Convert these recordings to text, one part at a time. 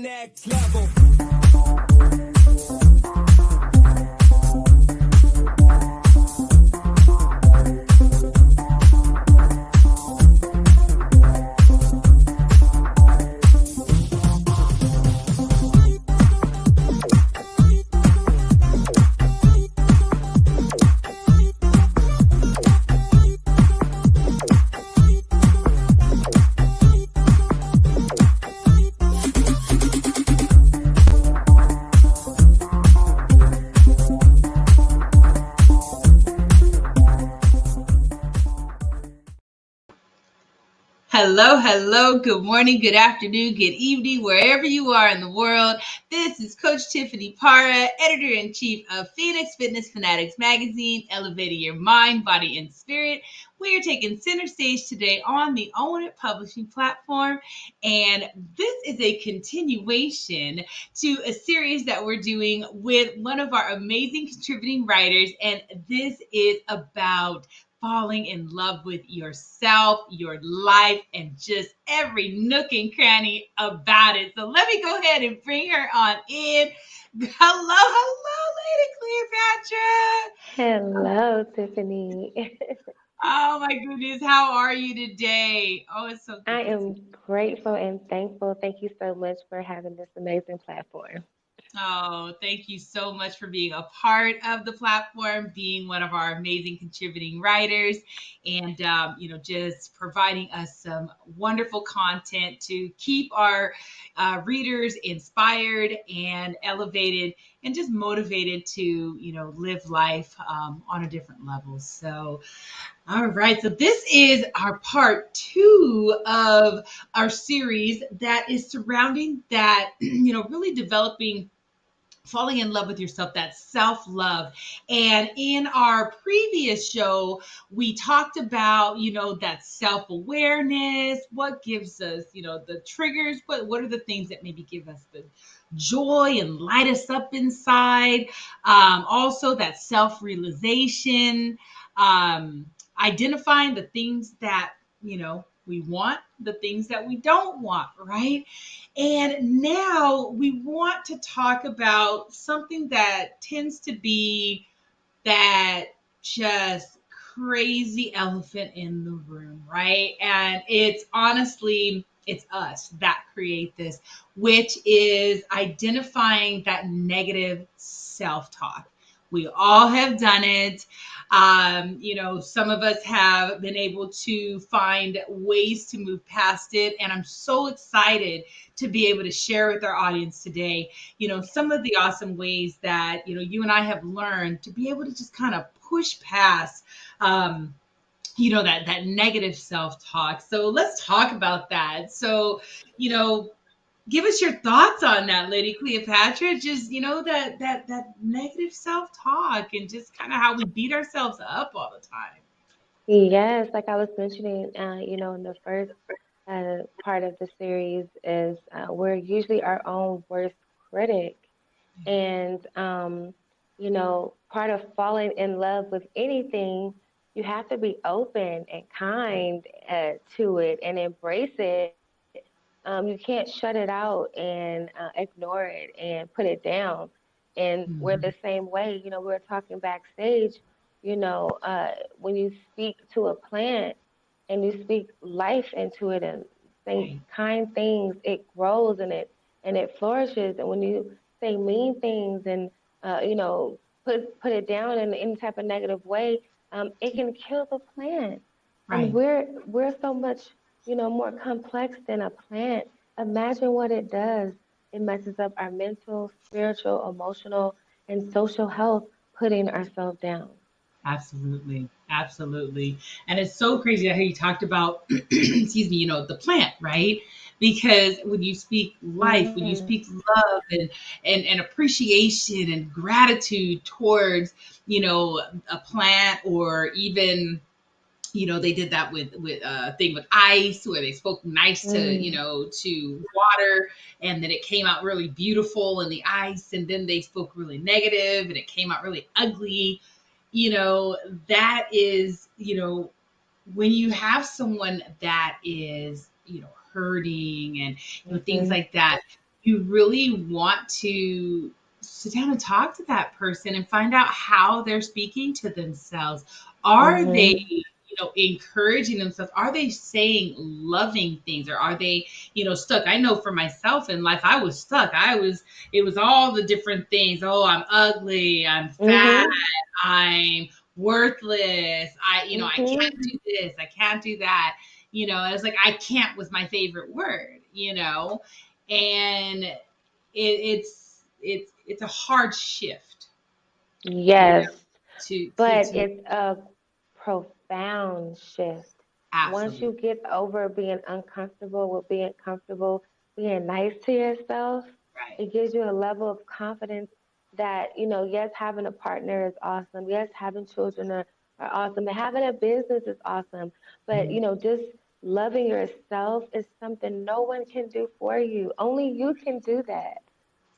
next level. Hello, hello, good morning, good afternoon, good evening, wherever you are in the world. This is Coach Tiffany Parra, Editor-in-Chief of Phoenix Fitness Fanatics Magazine, elevating your mind, body, and spirit. We are taking center stage today on the Own It Publishing platform, and this is a continuation to a series that we're doing with one of our amazing contributing writers, and this is about falling in love with yourself, your life, and just every nook and cranny about it. So let me go ahead and bring her on in. Hello, Lady Cleopatra. Hello, Tiffany. Oh my goodness, how are you today? Oh, it's so good I to see am grateful and thankful. Thank you so much for having this amazing platform. Oh, thank you so much for being a part of the platform, being one of our amazing contributing writers, and just providing us some wonderful content to keep our readers inspired and elevated, and just motivated to live life on a different level. So, all right, so this is our part two of our series that is surrounding that, really developing falling in love with yourself, that self-love. And in our previous show, we talked about, that self-awareness, what gives us, the triggers, what are the things that maybe give us the joy and light us up inside. Also that self-realization, identifying the things that, we want, the things that we don't want, right? And now we want to talk about something that tends to be that just crazy elephant in the room, right? And it's honestly, it's us that create this, which is identifying that negative self-talk. We all have done it. Some of us have been able to find ways to move past it. And I'm so excited to be able to share with our audience today, some of the awesome ways that, you and I have learned to be able to just kind of push past, that negative self-talk. So let's talk about that. So, give us your thoughts on that, Lady Cleopatra. Just, that negative self-talk and just kind of how we beat ourselves up all the time. Yes, like I was mentioning, in the first part of the series is we're usually our own worst critic. And, part of falling in love with anything, you have to be open and kind to it and embrace it. You can't shut it out and ignore it and put it down. And we're the Mhm. same way. We were talking backstage, when you speak to a plant and you speak life into it and say Right. kind things, it grows and it flourishes. And when you say mean things and put it down in any type of negative way, it can kill the plant. And Right. we're so much more complex than a plant. Imagine what it does. It messes up our mental, spiritual, emotional, and social health, putting ourselves down. Absolutely. Absolutely. And it's so crazy how you talked about, excuse me, the plant, right? Because when you speak life, when you Mm, speak love and appreciation and gratitude towards, a plant, or even, they did that with a thing with ice, where they spoke nice to, mm, to water, and then it came out really beautiful in the ice, and then they spoke really negative and it came out really ugly. you know that is, when you have someone that is, hurting, and things mhm, like that, you really want to sit down and talk to that person and find out how they're speaking to themselves. Are they, Mhm. encouraging themselves? Are they saying loving things, or are they, stuck? I know for myself in life, I was stuck. It was all the different things. Oh, I'm ugly. I'm fat. Mhm. I'm worthless. I can't Mhm. do this. I can't do that. And it's like, I can't was my favorite word. And it's a hard shift, you know, Yes, but to it's a profound shift. Once absolutely you get over being uncomfortable with being comfortable, being nice to yourself, right. it gives you a level of confidence that, yes, having a partner is awesome. Yes, having children are awesome. And having a business is awesome. But, Mhm. just loving yourself is something no one can do for you. Only you can do that.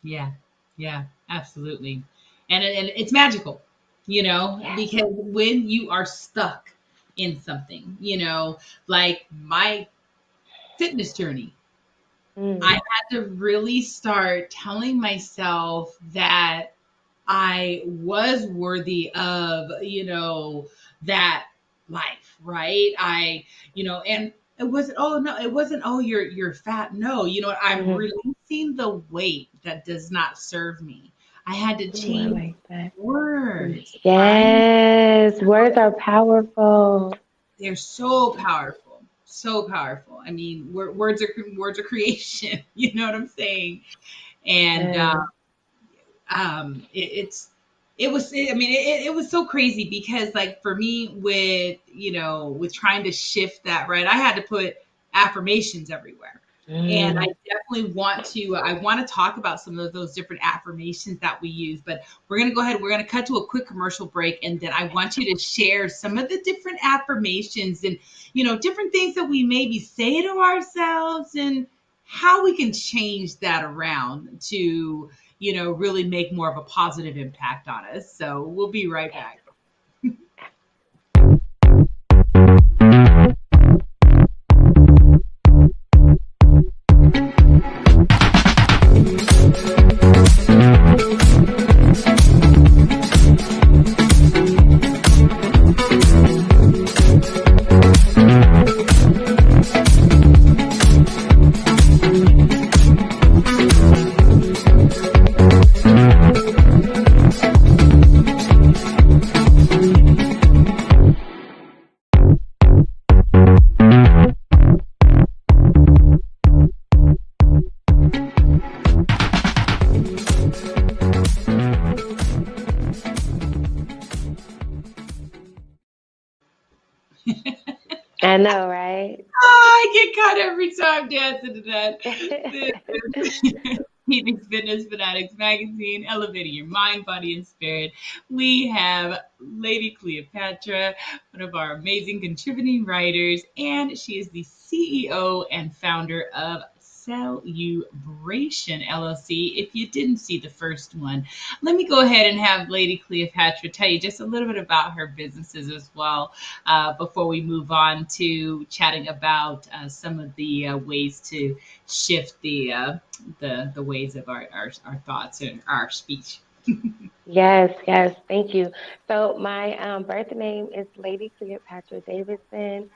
Yeah, yeah, absolutely. And it's magical, Yes. because when you are stuck in something, like my fitness journey, I Mm. had to really start telling myself that I was worthy of, that life, right? And it wasn't, oh no, it wasn't, oh, you're fat. No, I'm Hmm. releasing the weight that does not serve me. I had to Ooh, I change like that. words, right? Yes, words are powerful. They're so powerful. So powerful. I mean, words are creation. You know what I'm saying? And Yes. I mean, it was so crazy because, like, for me, with trying to shift that, right, I had to put affirmations everywhere. And I Mm. definitely want to talk about some of those different affirmations that we use, but we're going to cut to a quick commercial break, and then I want you to share some of the different affirmations and, different things that we maybe say to ourselves, and how we can change that around to, really make more of a positive impact on us. So we'll be right back. I know, right? I get caught every time dancing to that. This is Phoenix Fitness Fanatics Magazine, elevating your mind, body, and spirit. We have Lady Cleopatra, one of our amazing contributing writers, and she is the CEO and founder of Celebration LLC. If you didn't see the first one, let me go ahead and have Lady Cleopatra tell you just a little bit about her businesses as well, before we move on to chatting about some of the ways to shift the ways of our thoughts and our speech. Yes, yes, thank you. So my birth name is Lady Cleopatra Davidson.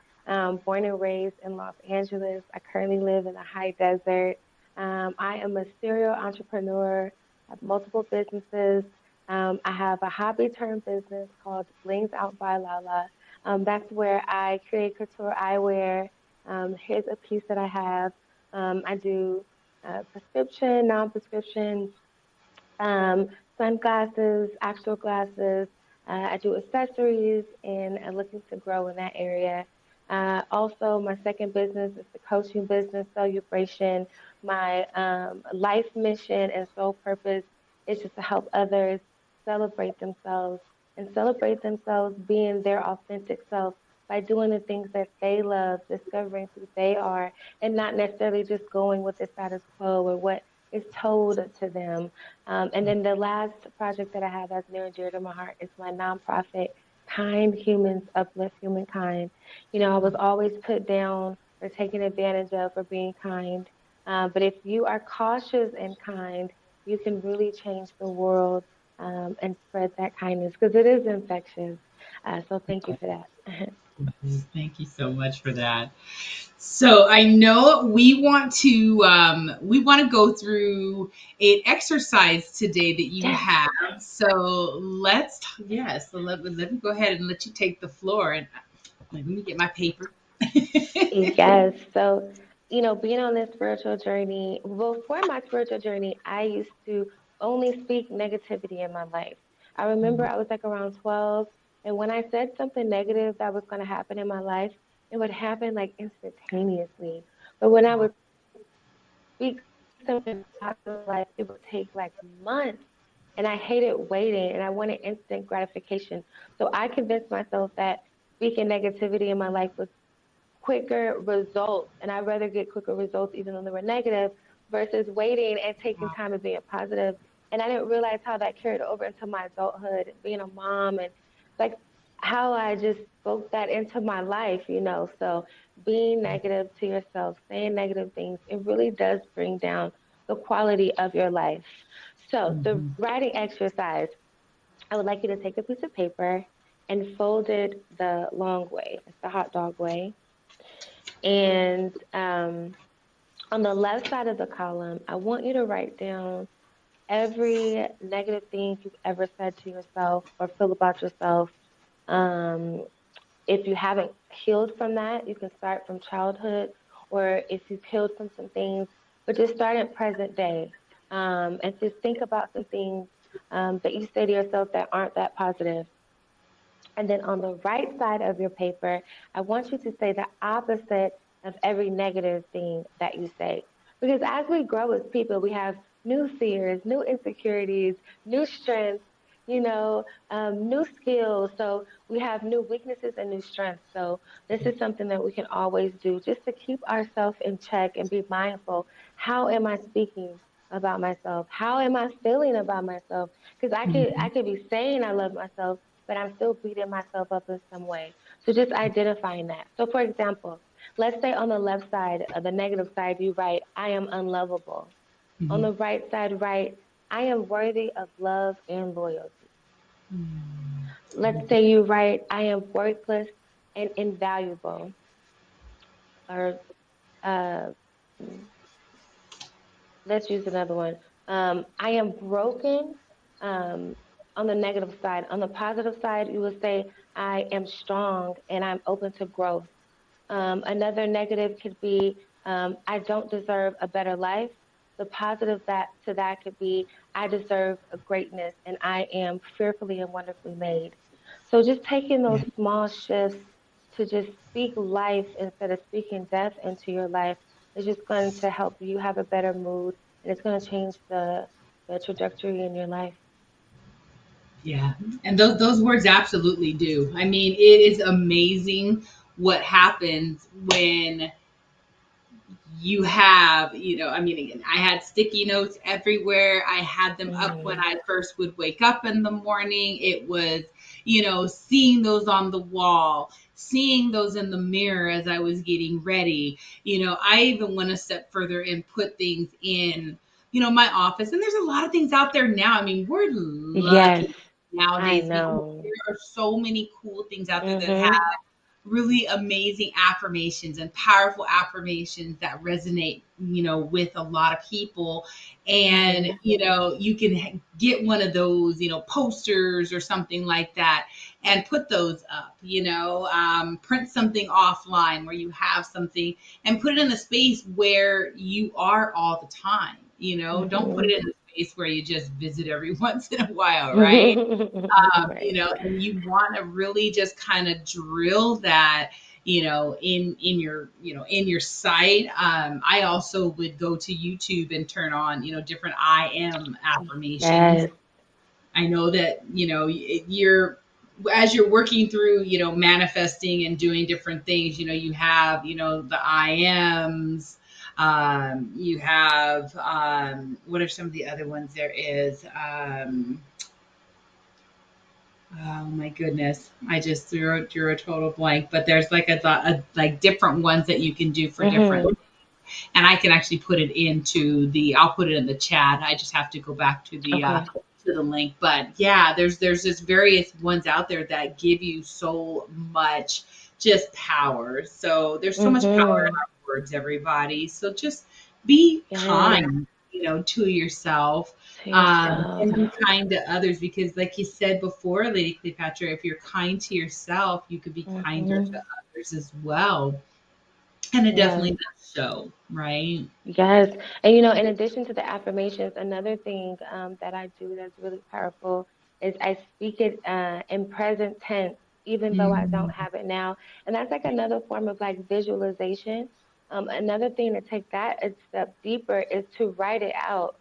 Born and raised in Los Angeles. I currently live in the high desert. I am a serial entrepreneur. I have multiple businesses. I have a hobby turned business called Blings Out by Lala. That's where I create couture eyewear. Here's a piece that I have. I do prescription, non-prescription, um, sunglasses, actual glasses. I do accessories and I'm looking to grow in that area. Also, my second business is the coaching business, Celebration. My life mission and sole purpose is just to help others celebrate themselves and celebrate themselves being their authentic self by doing the things that they love, discovering who they are, and not necessarily just going with the status quo or what is told to them. And then the last project that I have that's near and dear to my heart is my nonprofit, Kind Humans Uplift Humankind. I was always put down or taken advantage of for being kind. But if you are cautious and kind, you can really change the world and spread that kindness because it is infectious. So thank you for that. Thank you so much for that. So I know we want to go through an exercise today that you Yes. have. So yes, so let me go ahead and let you take the floor, and let me get my paper. Yes. So, being on this spiritual journey, before my spiritual journey, I used to only speak negativity in my life. I remember I was like around 12, and when I said something negative that was going to happen in my life, it would happen like instantaneously. But when I would speak something positive in my life, it would take like months. And I hated waiting and I wanted instant gratification. So I convinced myself that speaking negativity in my life was quicker results. And I'd rather get quicker results, even though they were negative, versus waiting and taking time and being positive. And I didn't realize how that carried over into my adulthood, being a mom, and like how I just spoke that into my life. So being negative to yourself, saying negative things, it really does bring down the quality of your life. So the Mhm. writing exercise, I would like you to take a piece of paper and fold it the long way. It's the hot dog way. And on the left side of the column, I want you to write down every negative thing you've ever said to yourself or feel about yourself. Um, if you haven't healed from that, you can start from childhood, or if you've healed from some things, but just start in present day. And just think about some things that you say to yourself that aren't that positive. And then on the right side of your paper, I want you to say the opposite of every negative thing that you say. Because as we grow as people, we have new fears, new insecurities, new strengths, new skills. So we have new weaknesses and new strengths. So this is something that we can always do just to keep ourselves in check and be mindful. How am I speaking about myself? How am I feeling about myself? Because I could be saying I love myself, but I'm still beating myself up in some way. So just identifying that. So for example, let's say on the left side, the negative side, you write, I am unlovable. On Mhm. the right side, write, I am worthy of love and loyalty. Let's say you write, I am worthless and invaluable. Or um, let's use another one. I am broken um, on the negative side. On the positive side, you would say, I am strong and I'm open to growth. Another negative could be, I don't deserve a better life. The positive that to that could be, I deserve a greatness and I am fearfully and wonderfully made. So just taking those Yeah. small shifts to just speak life instead of speaking death into your life is just going to help you have a better mood and it's going to change the trajectory in your life. Yeah, and those words absolutely do. I mean, it is amazing what happens when I mean, again, I had sticky notes everywhere. I had them up when Mm, I first would wake up in the morning. It was, seeing those on the wall, seeing those in the mirror as I was getting ready. I even went a step further and put things in, my office. And there's a lot of things out there now. I mean, we're yes, lucky I nowadays because know. there are so many cool things out there that have Mhm. really amazing affirmations and powerful affirmations that resonate, with a lot of people. And, Mhm. you can get one of those, posters or something like that and put those up, print something offline where you have something and put it in a space where you are all the time. Don't put Mhm. it in a space where you just visit every once in a while, right? Right. And you want to really just kind of drill that, in your site. I also would go to YouTube and turn on, different I am affirmations. Yes. I know that, you're as you're working through, manifesting and doing different things, you have, the I ams. You have, what are some of the other ones there is? Oh my goodness. I just drew a total blank, but there's like like different ones that you can do for different. Mhm. and I can actually put it into the. I'll put it in the chat. I just have to go back Okay. to the link. But yeah, there's just various ones out there that give you so much just power. So there's so much power in Mhm. our words, everybody. So just be Yes. kind, to yourself, To yourself. and be kind to others, because like you said before, Lady Cleopatra, if you're kind to yourself, you could be kinder to Mhm. others as well. And it Yes. definitely does show, right? Yes. And in addition to the affirmations, another thing that I do that's really powerful is I speak it in present tense, even though I don't Mm, have it now. And that's like another form of like visualization. Another thing to take that a step deeper is to write it out.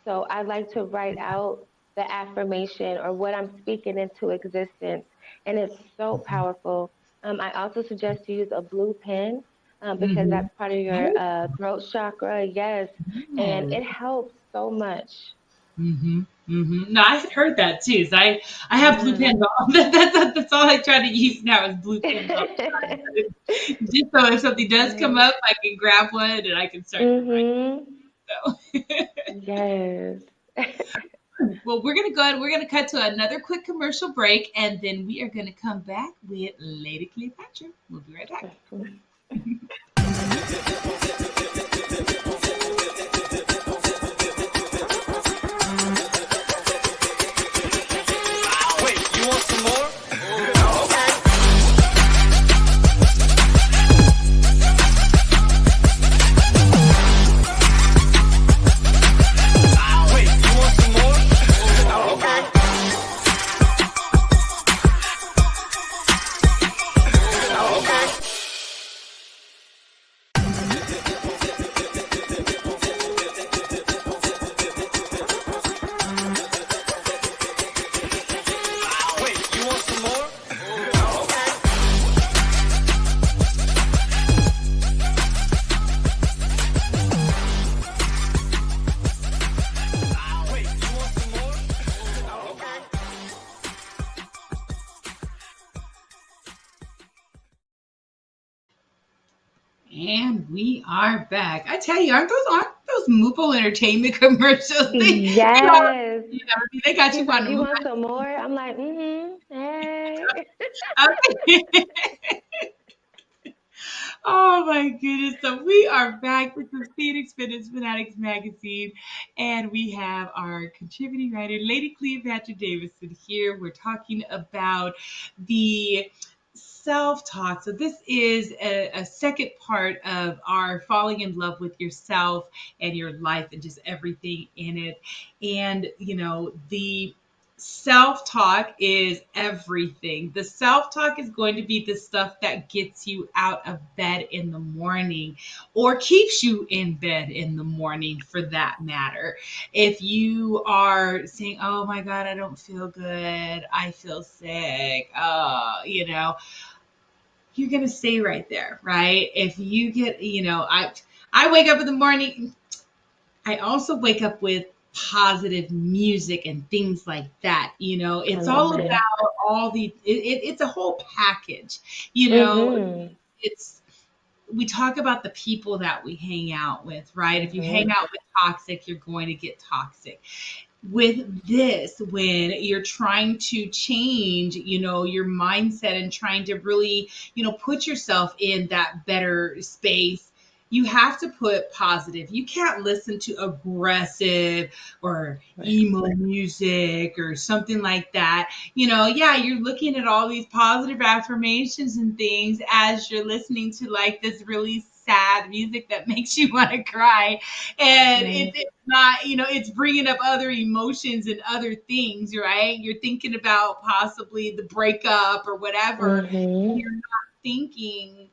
So I like to write out the affirmation or what I'm speaking into existence. And it's so powerful. I also suggest you use a blue pen because mm-hmm. that's part of your throat chakra. Yes. And Yes. it helps so much. Mm-hmm. Mm-hmm. No, I had heard that too. So I have blue Yeah. pens all. That's all I try to use now is blue pens all the time. Just so if something does come Yes. up, I can grab one and I can start to write. Mhm. So, Yes. well, we're gonna go ahead. We're gonna cut to another quick commercial break, and then we are gonna come back with Lady Cleopatra. We'll be right back. Mhm. Wait, you want some more? Wait, you want some more? Okay. Okay. Wait, you want some more? Okay. Wait, you want some more? Okay. And we are back. I tell you, aren't those Mupo Entertainment commercials? Yes. They got you He's like, wanting to "You move. want some more?" I'm like, "Mhm. Hey." Okay. Oh my goodness. So we are back with the Phoenix Fitness Fanatics magazine, and we have our contributing writer, Lady Cleopatra Davidson, here. We're talking about the self talk. So this is a second part of our falling in love with yourself and your life and just everything in it. And the self talk is everything. The self talk is going to be the stuff that gets you out of bed in the morning or keeps you in bed in the morning, for that matter. If you are saying, oh my God, I don't feel good, I feel sick, you're going to stay right there, right? If you get, I wake up in the morning, I also wake up with positive music and things like that. I It's love all that. about it's a whole package. You know, Mhm. it's we talk about the people that we hang out with, right? If you hang Mhm. out with toxic, you're going to get toxic. With this, when you're trying to change, your mindset and trying to really, put yourself in that better space, you have to put positive. You can't listen to aggressive or Right. emo music or something like that. Yeah, you're looking at all these positive affirmations and things as you're listening to like this really sad music that makes you want to cry, and Right. it's not, it's bringing up other emotions and other things, right? You're thinking about possibly the breakup or whatever. Mhm. You're not thinking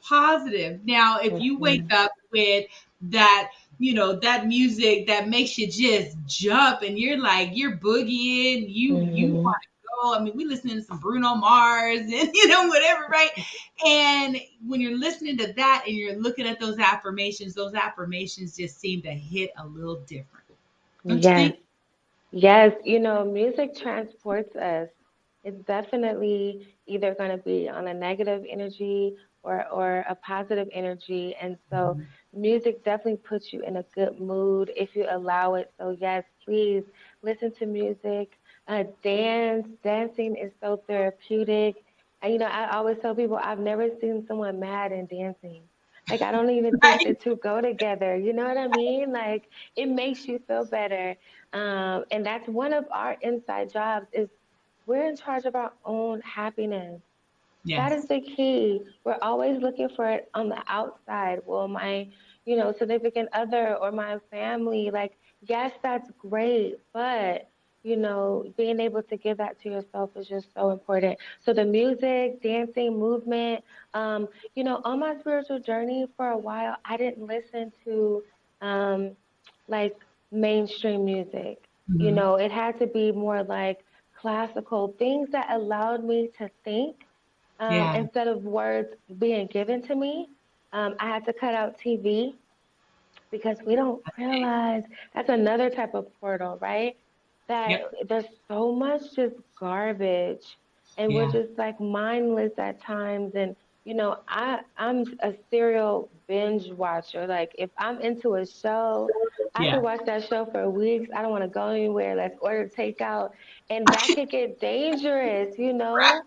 positive. Now, if you wake Mhm. up with that, that music that makes you just jump and you're like, you're boogieing, you Mhm. want to go. I mean, we listening to some Bruno Mars and whatever, right? And when you're listening to that and you're looking at those affirmations just seem to hit a little different. Don't you Yes. think? Yes, music transports us. It's definitely either going to be on a negative energy or a positive energy. And so Mhm. music definitely puts you in a good mood if you allow it. So yes, please listen to music. Dancing is so therapeutic. And, I always tell people I've never seen someone mad and dancing. Like, I don't even think the Right. two go together. You know what I mean? Like, it makes you feel better. And that's one of our inside jobs is we're in charge of our own happiness. That is Yes. the key. We're always looking for it on the outside. Well, my, significant other or my family, like, yes, that's great, but being able to give that to yourself is just so important. So the music, dancing, movement, on my spiritual journey for a while, I didn't listen to um like mainstream music. Hmm. It had to be more like classical things that allowed me to think Yeah. instead of words being given to me. I had to cut out TV because we don't Okay. realize that's another type of portal, right? That Yep. there's so much just garbage and we're Yeah. just like mindless at times. And I'm a serial binge watcher. Like if I'm into a show, I could Yeah. watch that show for weeks. I don't want to go anywhere. Let's order takeout. And that could get dangerous. Right.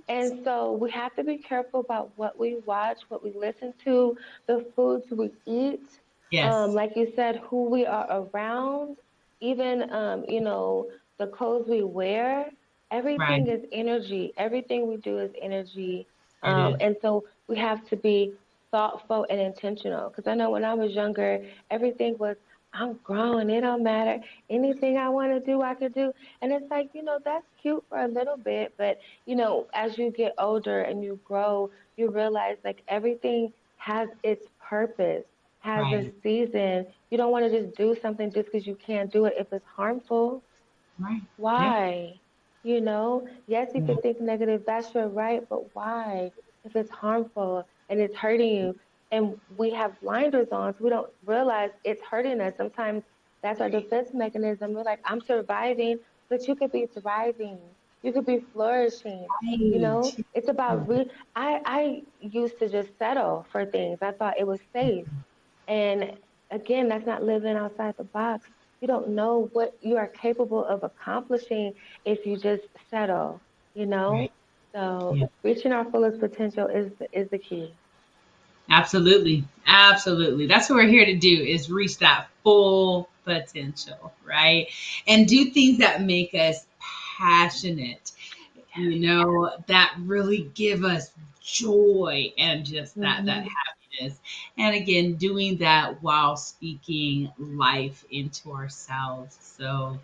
And so we have to be careful about what we watch, what we listen to, the foods we eat, Yes. like you said, who we are around, even the clothes we wear. Right. Everything is energy. Everything we do is energy. It is. And so we have to be thoughtful and intentional. Because I know when I was younger, everything was, I'm grown. It don't matter. Anything I want to do, I could do. And it's like, that's cute for a little bit. But, as you get older and you grow, you realize like everything has its purpose, has a Right. season. You don't want to just do something just because you can't do it if it's harmful. Right. Yeah. Why? Yes, you Yeah. could think negative, that's your right, but why? If it's harmful and it's hurting you, and we have blinders on, so we don't realize it's hurting us. Sometimes that's our defense mechanism. We're like, I'm surviving, but you could be thriving. You could be flourishing. Right. It's about I used to just settle for things. I thought it was safe. And again, that's not living outside the box. You don't know what you are capable of accomplishing if you just settle, you Right. know? So Yeah. reaching our fullest potential is the key. Absolutely. Absolutely. That's what we're here to do is reach that full potential, right? And do things that make us passionate, that really give us joy and just that Hmm. happiness. And again, doing that while speaking life into ourselves. So,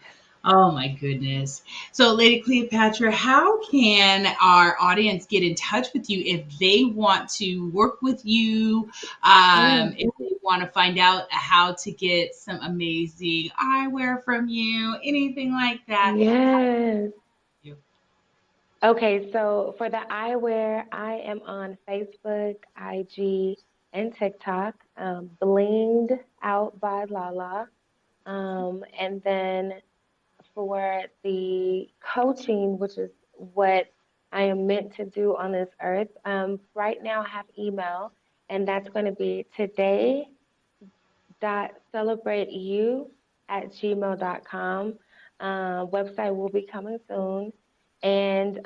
oh my goodness. So, Lady Cleopatra, how can our audience get in touch with you if they want to work with you? Mm. If they want to find out how to get some amazing eyewear from you, anything like that? Yes. You. Okay, so for the eyewear, I am on Facebook, IG, and TikTok, blinged out by Lala. And then for the coaching, which is what I am meant to do on this earth. Right now, I have email, and that's going to be today.celebrateyou@gmail.com. Website will be coming soon. And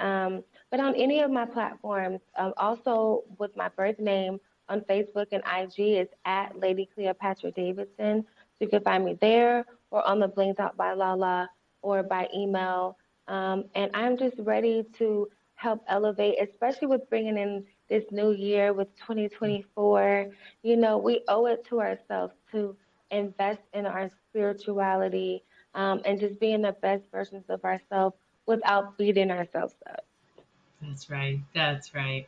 but on any of my platforms, also with my birth name on Facebook and IG is at Lady Cleopatra Davidson. So you can find me there or on the Blings Out by Lala or by email. And I'm just ready to help elevate, especially with bringing in this new year with 2024. We owe it to ourselves to invest in our spirituality and just being the best versions of ourselves without beating ourselves up. That's right. That's right.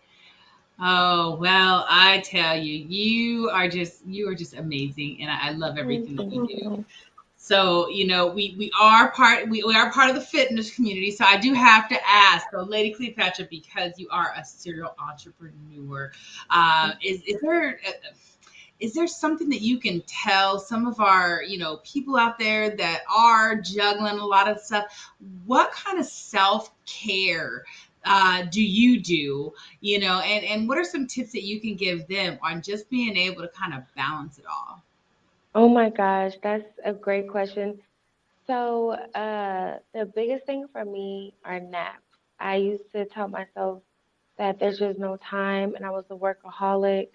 Oh, well, I tell you, you are just amazing and I love everything that you Thank do. you. So, we are part of the fitness community. So I do have to ask, so Lady Cleopatra, because you are a serial entrepreneur, is there something that you can tell some of our people out there that are juggling a lot of stuff? What kind of self-care do you do, and what are some tips that you can give them on just being able to kind of balance it all? Oh my gosh, that's a great question. So, the biggest thing for me are naps. I used to tell myself that there's just no time, and I was a workaholic.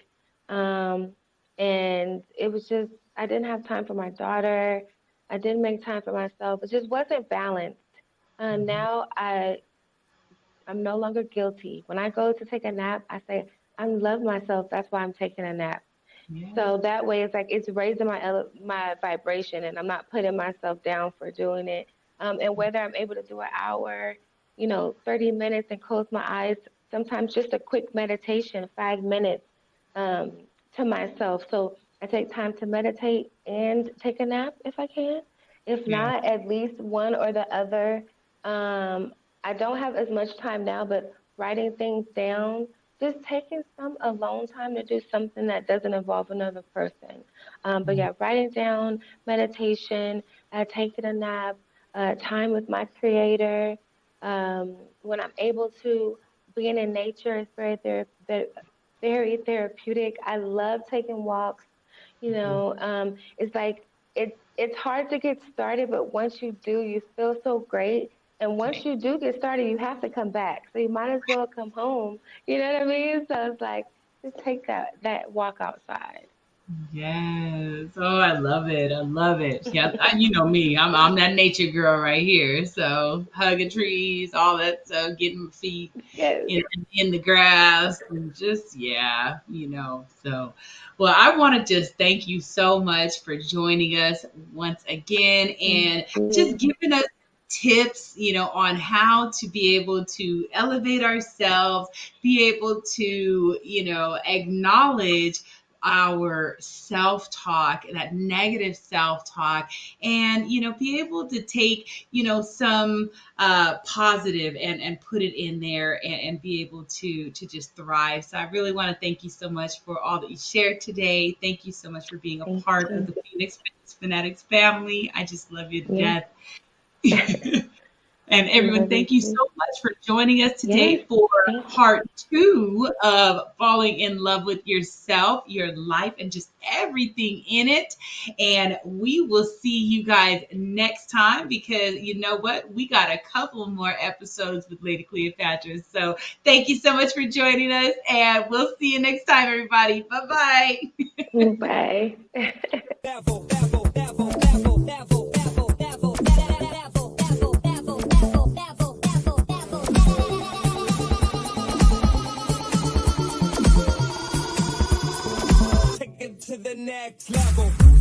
Um, and it was just, I didn't have time for my daughter. I didn't make time for myself. It just wasn't balanced. Mhm. Now I'm no longer guilty. When I go to take a nap, I say, I love myself. That's why I'm taking a nap. Yeah. So that way, it's like it's raising my vibration, and I'm not putting myself down for doing it. And whether I'm able to do an hour, 30 minutes, and close my eyes, sometimes just a quick meditation, 5 minutes, um, to myself. So I take time to meditate and take a nap if I can. If Yeah. not, at least one or the other. Um, I don't have as much time now, but writing things down, just taking some alone time to do something that doesn't involve another person. But Mhm. yeah, writing down, meditation, taking a nap, time with my creator. When I'm able to, being in nature is very therapeutic. I love taking walks. It's like it's hard to get started, but once you do, you feel so great. And once Okay. you do get started, you have to come back. So you might as well come home. You know what I mean? So it's like just take that walk outside. Yes. Oh, I love it. I love it. Yeah, you know me. I'm that nature girl right here. So hugging trees, all that stuff, getting my feet Yes. in the grass, and just So, well, I want to just thank you so much for joining us once again Thank and just you. giving us tips, on how to be able to elevate ourselves, be able to, acknowledge our self-talk, that negative self-talk, and be able to take some positive and put it in there, and be able to just thrive. So I really want to thank you so much for all that you shared today. Thank you so much for being a Thank part of you. the Phoenix Fanatics family. I just love you to Yeah. death. And everyone, Love you thank you so too. much for joining us Yes. today for Thank part two of falling in love with yourself, your life, and just everything in it. And we will see you guys next time, because you know what? We got a couple more episodes with Lady Cleopatra. So thank you so much for joining us, and we'll see you next time, everybody. Bye bye. you. Bye. Take it to the next level.